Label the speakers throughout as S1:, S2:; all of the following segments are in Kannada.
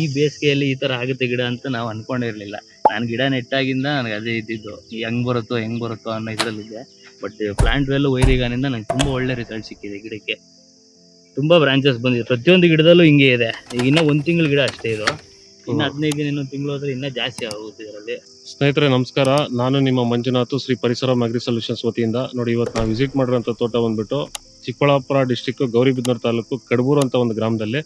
S1: ಈ ಬೇಸಿಗೆಯಲ್ಲಿ ಈ ತರ ಆಗುತ್ತೆ ಗಿಡ ಅಂತ ನಾವು ಅನ್ಕೊಂಡಿರ್ಲಿಲ್ಲ. ನಾನು ಗಿಡ ನೆಟ್ಟಾಗಿಂದ ನನಗೆ ಅದೇ ಇದ್ದಿದ್ದು ಹೆಂಗ್ ಬರುತ್ತೋ ಅನ್ನೋ ಇದ್ರಲ್ಲಿದ್ದೆ. ಬಟ್ ಪ್ಲಾಂಟ್ ವೆಲ್ ವೈರಿಗಾನಿಂದ ನಂಗೆ ತುಂಬಾ ಒಳ್ಳೆ ರಿಸಲ್ಟ್ ಸಿಕ್ಕಿದೆ ಗಿಡಕ್ಕೆ. ತುಂಬಾ ಬ್ರಾಂಚಸ್ ಬಂದಿದೆ, ಪ್ರತಿಯೊಂದು ಗಿಡದಲ್ಲೂ ಹಿಂಗೆ ಇದೆ. ಈಗ ಇನ್ನೂ 1 ತಿಂಗಳ ಗಿಡ ಅಷ್ಟೇ ಇದು, ಇನ್ನು 15 ದಿನ, ಇನ್ನೊಂದು ತಿಂಗಳು ಹೋದ್ರೆ ಇನ್ನೂ ಜಾಸ್ತಿ ಆಗುತ್ತೆ ಇದರಲ್ಲಿ.
S2: ಸ್ನೇಹಿತರೆ ನಮಸ್ಕಾರ, ನಾನು ನಿಮ್ಮ ಮಂಜುನಾಥ್, ಶ್ರೀ ಪರಿಸರ ಅಗ್ರಿ ಸೊಲ್ಯೂಷನ್ಸ್ ವತಿಯಿಂದ. ನೋಡಿ, ಇವತ್ತು ನಾವು ವಿಸಿಟ್ ಮಾಡಿರೋಂಥ ತೋಟ ಬಂದ್ಬಿಟ್ಟು ಚಿಕ್ಕಬಳ್ಳಾಪುರ ಡಿಸ್ಟಿಕ್ ಗೌರಿಬಿದನೂರು ತಾಲೂಕು ಕಡಬೂರು ಅಂತ ಒಂದು ಗ್ರಾಮದಲ್ಲಿ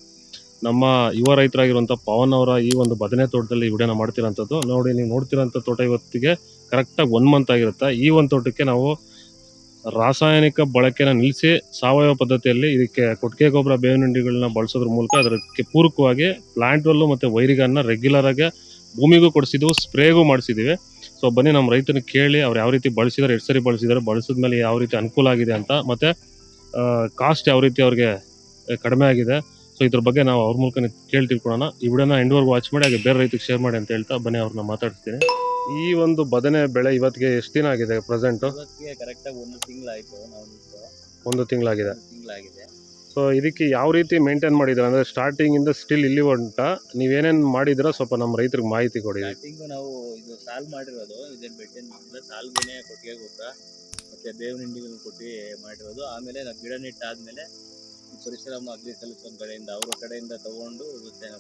S2: ನಮ್ಮ ಯುವ ರೈತರಾಗಿರುವಂಥ ಪವನ್ ಅವರ ಈ ಒಂದು ಬದನೆ ತೋಟದಲ್ಲಿ ವಿಡಿಯೋನ ಮಾಡ್ತಿರೋಂಥದ್ದು. ನೋಡಿ, ನೀವು ನೋಡ್ತಿರೋಂಥ ತೋಟ ಇವತ್ತಿಗೆ ಕರೆಕ್ಟಾಗಿ 1 ಮಂತ್ ಆಗಿರುತ್ತೆ. ಈ ಒಂದು ತೋಟಕ್ಕೆ ನಾವು ರಾಸಾಯನಿಕ ಬಳಕೆನ ನಿಲ್ಲಿಸಿ ಸಾವಯವ ಪದ್ಧತಿಯಲ್ಲಿ ಇದಕ್ಕೆ ಕೊಟ್ಟಿಗೆ ಗೊಬ್ಬರ, ಬೇವಿನ ಹಿಂಡಿಗಳನ್ನ ಬಳಸೋದ್ರ ಮೂಲಕ ಅದಕ್ಕೆ ಪೂರಕವಾಗಿ ಪ್ಲಾಂಟ್ ವೆಲ್ಲು ಮತ್ತು ವೈರಿಗನ್ನ ರೆಗ್ಯುಲರ್ ಆಗಿ ಭೂಮಿಗೂ ಕೊಡಿಸಿದ್ವು, ಸ್ಪ್ರೇಗೂ ಮಾಡಿಸಿದ್ದೀವಿ. ಸೊ ಬನ್ನಿ ನಮ್ಮ ರೈತನ ಕೇಳಿ ಅವ್ರು ಯಾವ ರೀತಿ ಬಳಸಿದ್ದಾರೆ, ಎಷ್ಟು ಸರಿ ಬಳಸಿದ್ದಾರೆ, ಬಳಸಿದ್ಮೇಲೆ ಯಾವ ರೀತಿ ಅನುಕೂಲ ಆಗಿದೆ ಅಂತ, ಮತ್ತು ಕಾಸ್ಟ್ ಯಾವ ರೀತಿ ಅವ್ರಿಗೆ ಕಡಿಮೆ ಆಗಿದೆ. ಸೊ ಇದ್ರ ಬಗ್ಗೆ ನಾವು ಅವ್ರ ಮೂಲಕ ಕೇಳಿ ತಿಳ್ಕೊಳ್ಳೋಣ. ಈ ವಿಡಿಯೋನ ಎಂಡ್ವರೆಗೂ ವಾಚ್ ಮಾಡಿ, ಹಾಗೆ ಬೇರೆ ರೈತರಿಗೆ ಶೇರ್ ಮಾಡಿ ಅಂತ ಹೇಳ್ತಾ ಬನ್ನಿ ಅವ್ರನ್ನ ಮಾತಾಡ್ತೀನಿ. ಈ ಒಂದು ಬದನೆ ಬೆಳೆ ಇವತ್ತಿಗೆ ಎಷ್ಟು ದಿನ ಆಗಿದೆ ಪ್ರೆಸೆಂಟ್?
S1: ಇವತ್ತಿಗೆ ಕರೆಕ್ಟಾಗಿ 1 ತಿಂಗಳಾಯಿತು. ನಾವು ಬಿಟ್ಟು
S2: 1 ತಿಂಗಳಾಗಿದೆ.
S1: ತಿಂಗಳಾಗಿದೆ.
S2: ಸೊ ಇದಕ್ಕೆ ಯಾವ ರೀತಿ ಮೇಂಟೈನ್ ಮಾಡಿದ್ರೆ, ಅಂದರೆ ಸ್ಟಾರ್ಟಿಂಗಿಂದ ಸ್ಟಿಲ್ ಇಲ್ಲಿ ಹೊಂಟ ನೀವೇನೇನು ಮಾಡಿದಿರೋ ಸ್ವಲ್ಪ ನಮ್ಮ ರೈತರಿಗೆ ಮಾಹಿತಿ ಕೊಡಿ.
S1: ಸ್ಟಾರ್ಟಿಂಗು ನಾವು ಇದು ಸಾಲ್ ಮಾಡಿರೋದು, ಇದೇನು ಬೆಟ್ಟೇನಿಲ್ಲ, ಸಾಲ್ಗೆ ಕೊಟ್ಟಿಗೆ ಗೊಬ್ಬರ ಮತ್ತು ಬೇವಿನ ಹಿಂಡಿಗಳನ್ನ ಕೊಟ್ಟು ಮಾಡಿರೋದು. ಆಮೇಲೆ ನಾವು ಗಿಡ ನೆಟ್ಟಾದ್ಮೇಲೆ ಪರಿಸರಮ ಅಗ್ರಿ ಸೊಲ್ಯೂಷನ್ ಕಡೆಯಿಂದ, ಅವರ ಕಡೆಯಿಂದ ತಗೊಂಡು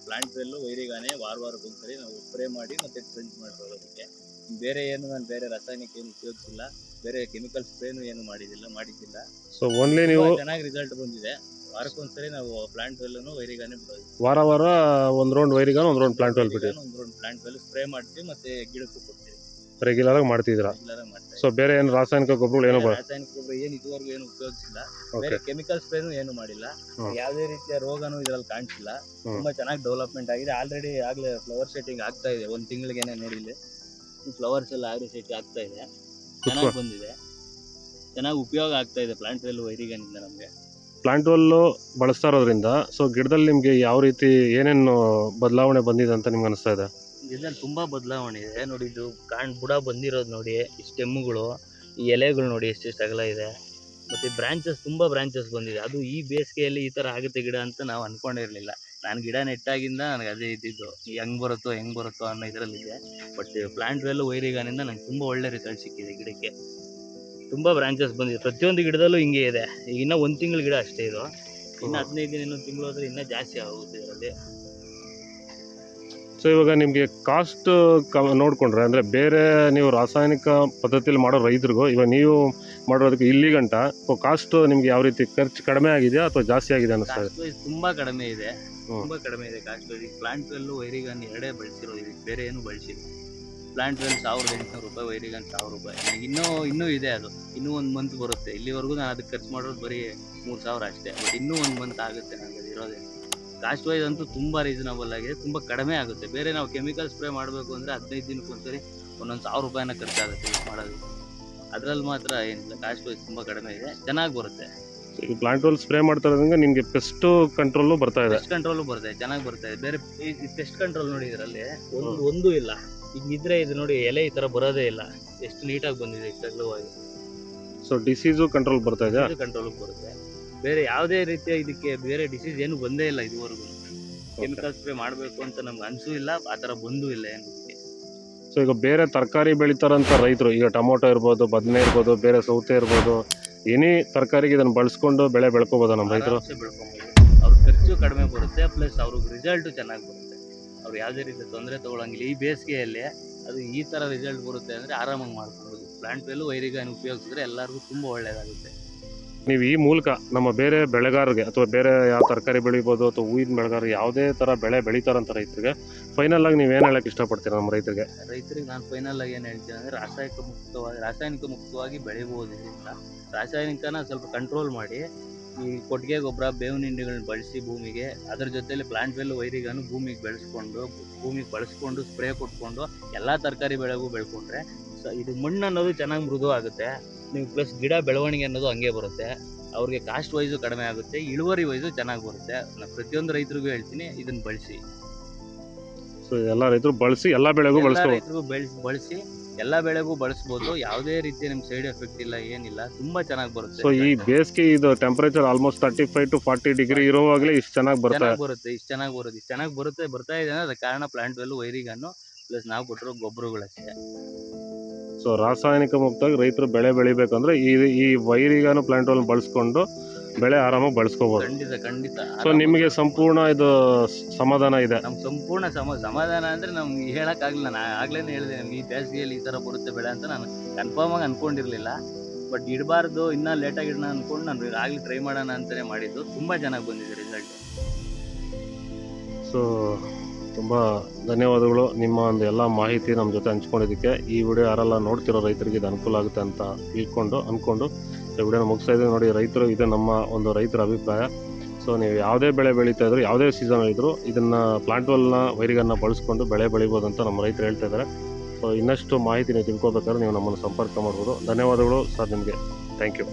S1: ಪ್ಲಾಂಟ್ ವೆಲ್ಲು ವೈರಿಗಾನೆ ವಾರಕ್ಕೊಂದ್ಸರಿ ನಾವು ಸ್ಪ್ರೇ ಮಾಡಿ ಮತ್ತೆ ಟ್ರೆಂಚ್ ಮಾಡಿರೋದು. ಅದಕ್ಕೆ ಬೇರೆ ಏನು ನಾನು ಬೇರೆ ರಾಸಾಯನಿಕ ಏನು ಉಪಯೋಗಿಸಿಲ್ಲ, ಬೇರೆ ಕೆಮಿಕಲ್ ಸ್ಪ್ರೇನು ಏನು ಮಾಡಿದ್ದಿಲ್ಲ.
S2: ಸೊ ಓನ್ಲಿ ನೀವು
S1: ಚೆನ್ನಾಗಿ ರಿಸಲ್ಟ್ ಬಂದಿದೆ. ವಾರಕ್ಕೊಂದ್ಸರಿ ನಾವು ಪ್ಲಾಂಟ್ ವೆಲ್ಲನ್ನು ವೈರಿಗಾನೆ ಬಿಡೋದು.
S2: ವಾರ ಒಂದು ರೌಂಡ್ ವೈರಿಗಾನ, ಒಂದು ರೌಂಡ್ ಪ್ಲಾಂಟ್ ವೆಲ್ ಬಿಟ್ಟು
S1: ಒಂದು ರೌಂಡ್ ಪ್ಲಾಂಟ್ ವೆಲ್ ಸ್ಪ್ರೇ ಮಾಡ್ತೀವಿ, ಮತ್ತೆ ಗಿಡಕ್ಕೂ ಕೊಡ್ತೀವಿ.
S2: ರೆಗ್ಯುಲರ್ ಆಗಿ ಮಾಡ್ತಿದ್ದೀರಾ? ಸೊ ಬೇರೆ ಏನು ರಾಸಾಯನಿಕ ಗೊಬ್ಬರಗಳು ಏನೋ
S1: ರಾಸಾಯನಿಕ ಗೊಬ್ಬರ ಏನು ಇದುವರೆಗೂ ಏನು ಉಪಯೋಗಿಸಿಲ್ಲ, ಬೇರೆ ಕೆಮಿಕಲ್ ಸ್ಪ್ರೇನು ಏನು ಮಾಡಿಲ್ಲ. ಯಾವುದೇ ರೀತಿಯ ರೋಗನೂ ಇದರಲ್ಲಿ ಕಾಣಿಸಿಲ್ಲ. ತುಂಬಾ ಚೆನ್ನಾಗಿ ಡೆವಲಪ್ಮೆಂಟ್ ಆಗಿದೆ. ಆಲ್ರೆಡಿ ಆಗ್ಲೇ ಫ್ಲವರ್ ಸೆಟ್ಟಿಂಗ್ ಆಗ್ತಾ ಇದೆ. 1 ತಿಂಗಳಿಗೆನೆ ನೋಡಿ, ಇಲ್ಲಿ ಫ್ಲವರ್ಸ್ ಎಲ್ಲ ಆಗ್ರಿ ಸೆಟ್ ಆಗ್ತಾ ಇದೆ, ಚೆನ್ನಾಗಿ ಬಂದಿದೆ, ಚೆನ್ನಾಗಿ ಉಪಯೋಗ ಆಗ್ತಾ ಇದೆ ಪ್ಲಾಂಟ್ ವೆಲ್ ವೈರಿಗಾನಿಂದ ನಮಗೆ.
S2: ಪ್ಲಾಂಟ್ ವೆಲ್ಲು ಬಳಸ್ತಾ ಇರೋದ್ರಿಂದ ಸೊ ಗಿಡದಲ್ಲಿ ನಿಮಗೆ ಯಾವ ರೀತಿ ಏನೇನು ಬದಲಾವಣೆ ಬಂದಿದೆ ಅಂತ ನಿಮ್ಗೆ ಅನಿಸ್ತಾ ಇದೆ?
S1: ಗಿಡದಲ್ಲಿ ತುಂಬಾ ಬದಲಾವಣೆ ಇದೆ ನೋಡಿ. ಇದು ಬುಡ ಬಂದಿರೋದು ನೋಡಿ, ಈ ಸ್ಟೆಮ್ಗಳು, ಈ ಎಲೆಗಳು ನೋಡಿ ಎಷ್ಟೆಷ್ಟು ಅಗಲ ಇದೆ, ಮತ್ತೆ ಬ್ರಾಂಚಸ್, ತುಂಬಾ ಬ್ರಾಂಚಸ್ ಬಂದಿದೆ. ಅದು ಈ ಬೇಸಿಗೆಯಲ್ಲಿ ಈ ತರ ಆಗುತ್ತೆ ಗಿಡ ಅಂತ ನಾವು ಅನ್ಕೊಂಡಿರ್ಲಿಲ್ಲ. ನಾನು ಗಿಡ ನೆಟ್ಟಾಗಿಂದ ನನಗೆ ಅದೇ ಇದ್ದಿದ್ದು ಹೆಂಗ್ ಬರುತ್ತೋ ಅನ್ನೋ ಇದರಲ್ಲಿದೆ. ಬಟ್ ಪ್ಲಾಂಟ್ ವೆಲ್ ವೈರಿಗಾನಿಂದ ನಂಗೆ ತುಂಬಾ ಒಳ್ಳೆ ರಿಸಲ್ಟ್ ಸಿಕ್ಕಿದೆ ಗಿಡಕ್ಕೆ. ತುಂಬಾ ಬ್ರಾಂಚಸ್ ಬಂದಿದೆ, ಪ್ರತಿಯೊಂದು ಗಿಡದಲ್ಲೂ ಹಿಂಗೆ ಇದೆ. ಈಗ ಇನ್ನೂ 1 ತಿಂಗಳ ಗಿಡ ಅಷ್ಟೇ ಇದು, ಇನ್ನು 15 ದಿನ, ಇನ್ನೊಂದು ತಿಂಗಳು ಹೋದ್ರೆ ಇನ್ನೂ ಜಾಸ್ತಿ ಆಗುತ್ತೆ ಇದರಲ್ಲಿ.
S2: ಸೊ ಇವಾಗ ನಿಮಗೆ ಕಾಸ್ಟ್ ನೋಡಿಕೊಂಡ್ರೆ, ಅಂದರೆ ಬೇರೆ ನೀವು ರಾಸಾಯನಿಕ ಪದ್ಧತಿಯಲ್ಲಿ ಮಾಡೋ ರೈತರಿಗೂ ಇವಾಗ ನೀವು ಮಾಡೋದಕ್ಕೆ ಇಲ್ಲಿ ಗಂಟ ಕಾಸ್ಟ್ ನಿಮ್ಗೆ ಯಾವ ರೀತಿ ಖರ್ಚು ಕಡಿಮೆ ಆಗಿದೆಯಾ ಅಥವಾ ಜಾಸ್ತಿ ಆಗಿದೆ ಅನಿಸ್ತಾ ಇದೆ?
S1: ತುಂಬಾ ಕಡಿಮೆ ಇದೆ, ತುಂಬಾ ಕಡಿಮೆ ಇದೆ ಕಾಸ್ಟ್. ಈಗ ಪ್ಲಾಂಟ್ ವೆಲ್ಲು ವೈರಿಗಾನ್ ಎರಡೇ ಬಳಸಿರೋದು, ಇದಕ್ಕೆ ಬೇರೆ ಏನು ಬಳಸಿಲ್ಲ. ಪ್ಲಾಂಟ್ ವೆಲ್ 1800 ರೂಪಾಯಿ, ವೈರಿಗಾನ್ 1000 ರೂಪಾಯಿ. ಇನ್ನೂ ಇದೆ, ಅದು ಇನ್ನೂ 1 ಮಂತ್ ಬರುತ್ತೆ. ಇಲ್ಲಿವರೆಗೂ ನಾನು ಅದಕ್ಕೆ ಖರ್ಚು ಮಾಡೋದು ಬರೀ 3000 ಅಷ್ಟೇ. ಬಟ್ ಇನ್ನೂ 1 ಮಂತ್ ಆಗುತ್ತೆ ನನಗೆ ಅದು ಇರೋದೇ. ಕಾಸ್ಟ್ ವೈಸ್ ಅಂತೂ ತುಂಬ ರೀಸನಬಲ್ ಆಗಿದೆ, ತುಂಬ ಕಡಿಮೆ ಆಗುತ್ತೆ. ಬೇರೆ ನಾವು ಕೆಮಿಕಲ್ ಸ್ಪ್ರೇ ಮಾಡಬೇಕು ಅಂದರೆ 15 ದಿನಕ್ಕೊಂದ್ಸರಿ ಒಂದೊಂದು 1000 ರೂಪಾಯಿನ ಖರ್ಚಾಗುತ್ತೆ ಯೂಸ್ ಮಾಡೋದು. ಅದರಲ್ಲಿ ಮಾತ್ರ ಏನಿಲ್ಲ, ಕಾಸ್ಟ್ ವೈಸ್ ತುಂಬ ಕಡಿಮೆ ಇದೆ, ಚೆನ್ನಾಗಿ ಬರುತ್ತೆ.
S2: ಈಗ ಪ್ಲಾಂಟ್ ವೆಲ್ ಸ್ಪ್ರೇ ಮಾಡ್ತಾ ಇರೋದ್ರಿಂದ ನಿಮಗೆ ಪೆಸ್ಟ್ ಕಂಟ್ರೋಲು ಬರ್ತಾ ಇದೆ?
S1: ಪೆಸ್ಟ್ ಕಂಟ್ರೋಲು ಬರುತ್ತೆ, ಚೆನ್ನಾಗಿ ಬರ್ತಾ ಇದೆ. ಬೇರೆ ಪೆಸ್ಟ್ ಕಂಟ್ರೋಲ್ ನೋಡಿ ಇದರಲ್ಲಿ ಒಂದೂ ಇಲ್ಲ. ಹಿಂಗಿದ್ರೆ ಇದು ನೋಡಿ, ಎಲೆ ಈ ಥರ ಬರೋದೇ ಇಲ್ಲ, ಎಷ್ಟು ನೀಟಾಗಿ ಬಂದಿದೆ, ಇಷ್ಟು ಅಗಲವಾಗಿ.
S2: ಸೊ ಡಿಸೀಸು ಕಂಟ್ರೋಲ್ ಬರ್ತಾ ಇದೆ,
S1: ಕಂಟ್ರೋಲ್ ಬರುತ್ತೆ. ಬೇರೆ ಯಾವುದೇ ರೀತಿಯ ಇದಕ್ಕೆ ಬೇರೆ ಡಿಸೀಸ್ ಏನು ಬಂದೇ ಇಲ್ಲ ಇದುವರೆಗೂ. ಕೆಮಿಕಲ್ ಸ್ಪ್ರೇ ಮಾಡಬೇಕು ಅಂತ ನಮ್ಗೆ ಅನಿಸೂ ಇಲ್ಲ, ಆ ಥರ ಬಂದೂ ಇಲ್ಲ ಏನು.
S2: ಸೊ ಈಗ ಬೇರೆ ತರಕಾರಿ ಬೆಳೀತಾರಂಥ ರೈತರು, ಈಗ ಟೊಮೊಟೊ ಇರ್ಬೋದು, ಬದನೆ ಇರ್ಬೋದು, ಬೇರೆ ಸೌತೆ ಇರ್ಬೋದು, ಏನೇ ತರಕಾರಿಗೆ ಇದನ್ನು ಬಳಸ್ಕೊಂಡು ಬೆಳೆ ಬೆಳ್ಕೋಬೋದಾ ನಮ್ಮ ರೈತರು?
S1: ಬೆಳ್ಕೊಬೋದು. ಅವ್ರ ಖರ್ಚು ಕಡಿಮೆ ಬರುತ್ತೆ, ಪ್ಲಸ್ ಅವ್ರಿಗೆ ರಿಸಲ್ಟು ಚೆನ್ನಾಗಿ ಬರುತ್ತೆ. ಅವ್ರು ಯಾವುದೇ ರೀತಿ ತೊಂದರೆ ತೊಗೊಳಂಗಿಲ್ಲ. ಈ ಬೇಸಿಗೆಯಲ್ಲಿ ಅದು ಈ ಥರ ರಿಸಲ್ಟ್ ಬರುತ್ತೆ ಅಂದರೆ ಆರಾಮಾಗಿ ಮಾಡ್ಕೊಬೋದು. ಪ್ಲಾಂಟ್ ವೆಲ್ಲು ವೈರಿಗಾನ್ ಉಪಯೋಗಿಸಿದ್ರೆ ಎಲ್ಲರಿಗೂ ತುಂಬ ಒಳ್ಳೆಯದಾಗುತ್ತೆ.
S2: ನೀವು ಈ ಮೂಲಕ ನಮ್ಮ ಬೇರೆ ಬೆಳೆಗಾರರಿಗೆ, ಅಥವಾ ಬೇರೆ ಯಾವ ತರಕಾರಿ ಬೆಳಿಬೋದು ಅಥವಾ ಹೂವಿನ ಬೆಳೆಗಾರರು ಯಾವುದೇ ಥರ ಬೆಳೆ ಬೆಳೀತಾರಂಥ ರೈತರಿಗೆ ಫೈನಲ್ ಆಗಿ ನೀವೇನು ಹೇಳಕ್ಕೆ ಇಷ್ಟಪಡ್ತೀರಾ ನಮ್ಮ ರೈತರಿಗೆ?
S1: ನಾನು ಫೈನಲ್ ಆಗಿ ಏನು ಹೇಳ್ತೀನಿ ಅಂದರೆ, ರಾಸಾಯನಿಕ ಮುಕ್ತವಾಗಿ ಬೆಳಿಬೋದು. ಇದರಿಂದ ರಾಸಾಯನಿಕನ ಸ್ವಲ್ಪ ಕಂಟ್ರೋಲ್ ಮಾಡಿ, ಈ ಕೊಟ್ಟಿಗೆ ಗೊಬ್ಬರ, ಬೇವಿನ ಹಿಂಡಿಗಳನ್ನ ಬಳಸಿ ಭೂಮಿಗೆ, ಅದರ ಜೊತೆಲಿ ಪ್ಲಾಂಟ್ ವೆಲ್ ವೈರಿಗಾನು ಭೂಮಿಗೆ ಬಳಸ್ಕೊಂಡು ಸ್ಪ್ರೇ ಕೊಟ್ಕೊಂಡು ಎಲ್ಲ ತರಕಾರಿ ಬೆಳೆಗೂ ಬೆಳ್ಕೊಂಡ್ರೆ ಇದು ಮಣ್ಣು ಅನ್ನೋದು ಚೆನ್ನಾಗಿ ಮೃದು ಆಗುತ್ತೆ. ನೀವು ಪ್ಲಸ್ ಗಿಡ ಬೆಳವಣಿಗೆ ಅನ್ನೋದು ಹಂಗೆ ಬರುತ್ತೆ. ಅವ್ರಿಗೆ ಕಾಸ್ಟ್ ವೈಸು ಕಡಿಮೆ ಆಗುತ್ತೆ, ಇಳುವರಿ ವೈಸು ಚೆನ್ನಾಗಿ ಬರುತ್ತೆ. ನಾನು ಪ್ರತಿಯೊಂದು ರೈತರಿಗೂ ಹೇಳ್ತೀನಿ, ಇದನ್ನು ಬಳಸಿ.
S2: ಸೊ ಎಲ್ಲ ರೈತರು ಬಳಸಿ ಎಲ್ಲ ಬೆಳೆಗೂ
S1: ಎಲ್ಲ
S2: ಬಳಸ್ಕೋಬೋದು.
S1: ರೈತರಿಗೂ ಬಳಸಿ ಎಲ್ಲ ಬೆಳೆಗೂ ಬಳಸ್ಬೋದು. ಯಾವುದೇ ರೀತಿ ನಿಮ್ಗೆ ಸೈಡ್ ಎಫೆಕ್ಟ್ ಇಲ್ಲ, ಏನಿಲ್ಲ, ತುಂಬಾ ಚೆನ್ನಾಗಿ ಬರುತ್ತೆ.
S2: ಸೊ ಈ ಬೇಸಿಗೆ ಇದು ಟೆಂಪರೇಚರ್ ಆಲ್ಮೋಸ್ಟ್ 35 to 40 ಡಿಗ್ರಿ ಇರುವಾಗಲೇ ಇಷ್ಟು ಚೆನ್ನಾಗಿ ಬರುತ್ತೆ.
S1: ಇಷ್ಟು ಚೆನ್ನಾಗಿ ಬರ್ತಾ ಇದೆ ಅಂದ್ರೆ ಅದಕ್ಕೆ ಕಾರಣ ಪ್ಲಾಂಟ್ ವೆಲ್ ವೈರಿಗನ್ನು ಪ್ಲಸ್ ನಾವು ಕೊಟ್ಟಿರೋ ಗೊಬ್ಬರಗಳಷ್ಟೇ.
S2: ಸೊ ರಾಸಾಯನಿಕ ಮುಕ್ತವಾಗಿ ರೈತರು ಬೆಳೆ ಬೆಳಿಬೇಕಂದ್ರೆ ಈ ವೈರಿಗಾನು ಪ್ಲಾಂಟ್ ವೆಲ್ ಬಳಸ್ಕೊಂಡು ಬೆಳೆ ಆರಾಮಾಗಿ ಬಳಸ್ಕೋಬಹುದು.
S1: ಖಂಡಿತ.
S2: ಸೊ ನಿಮಗೆ ಸಂಪೂರ್ಣ ಇದು ಸಮಾಧಾನ ಇದೆ?
S1: ನಮ್ಗೆ ಸಂಪೂರ್ಣ ಸಮಾಧಾನ ಅಂದ್ರೆ ನಮ್ಗೆ ಹೇಳಕ್ ಆಗ್ಲಿಲ್ಲ. ನಾನು ಆಗ್ಲೇನೆ ಹೇಳಿದೆ ನಮ್ಗೆ ಈ ಬೇಸಿಗೆಯಲ್ಲಿ ಈ ತರ ಬರುತ್ತೆ ಬೆಳೆ ಅಂತ ನಾನು ಕನ್ಫರ್ಮ್ ಆಗಿ ಅನ್ಕೊಂಡಿರ್ಲಿಲ್ಲ. ಬಟ್ ಇಡಬಾರ್ದು, ಇನ್ನ ಲೇಟಾಗಿ ಇಡೋಣ ಅನ್ಕೊಂಡು ನಾನು ಆಗ್ಲಿ ಟ್ರೈ ಮಾಡೋಣ ಅಂತಾನೆ ಮಾಡಿದ್ದು. ತುಂಬಾ ಚೆನ್ನಾಗಿ ಬಂದಿದೆ ರಿಸಲ್ಟ್.
S2: ಸೊ ತುಂಬ ಧನ್ಯವಾದಗಳು ನಿಮ್ಮ ಒಂದು ಎಲ್ಲ ಮಾಹಿತಿ ನಮ್ಮ ಜೊತೆ ಹಂಚ್ಕೊಂಡಿದ್ದಕ್ಕೆ. ಈ ವಿಡಿಯೋ ಯಾರೆಲ್ಲ ನೋಡ್ತಿರೋ ರೈತರಿಗೆ ಇದು ಅನುಕೂಲ ಆಗುತ್ತೆ ಅಂತ ಅಂದ್ಕೊಂಡು ಈ ವಿಡಿಯೋನ ಮುಗಿಸ್ತಾ ಇದ್ದೀವಿ. ನೋಡಿ ರೈತರು, ಇದು ನಮ್ಮ ಒಂದು ರೈತರ ಅಭಿಪ್ರಾಯ. ಸೊ ನೀವು ಯಾವುದೇ ಬೆಳೆ ಬೆಳೀತಾ ಇದ್ರು, ಯಾವುದೇ ಸೀಸನ್ ಇದ್ದರೂ ಇದನ್ನು ಪ್ಲಾಂಟ್ ವೆಲ್ನ ವೈರಿಗನ್ನು ಬಳಸ್ಕೊಂಡು ಬೆಳೆ ಬೆಳಿಬೋದು ಅಂತ ನಮ್ಮ ರೈತರು ಹೇಳ್ತಾ ಇದ್ದಾರೆ. ಸೊ ಇನ್ನಷ್ಟು ಮಾಹಿತಿ ನೀವು ತಿಳ್ಕೊಬೇಕಾದ್ರೆ ನೀವು ನಮ್ಮನ್ನು ಸಂಪರ್ಕ ಮಾಡ್ಬೋದು. ಧನ್ಯವಾದಗಳು ಸರ್ ನಿಮಗೆ. Thank you.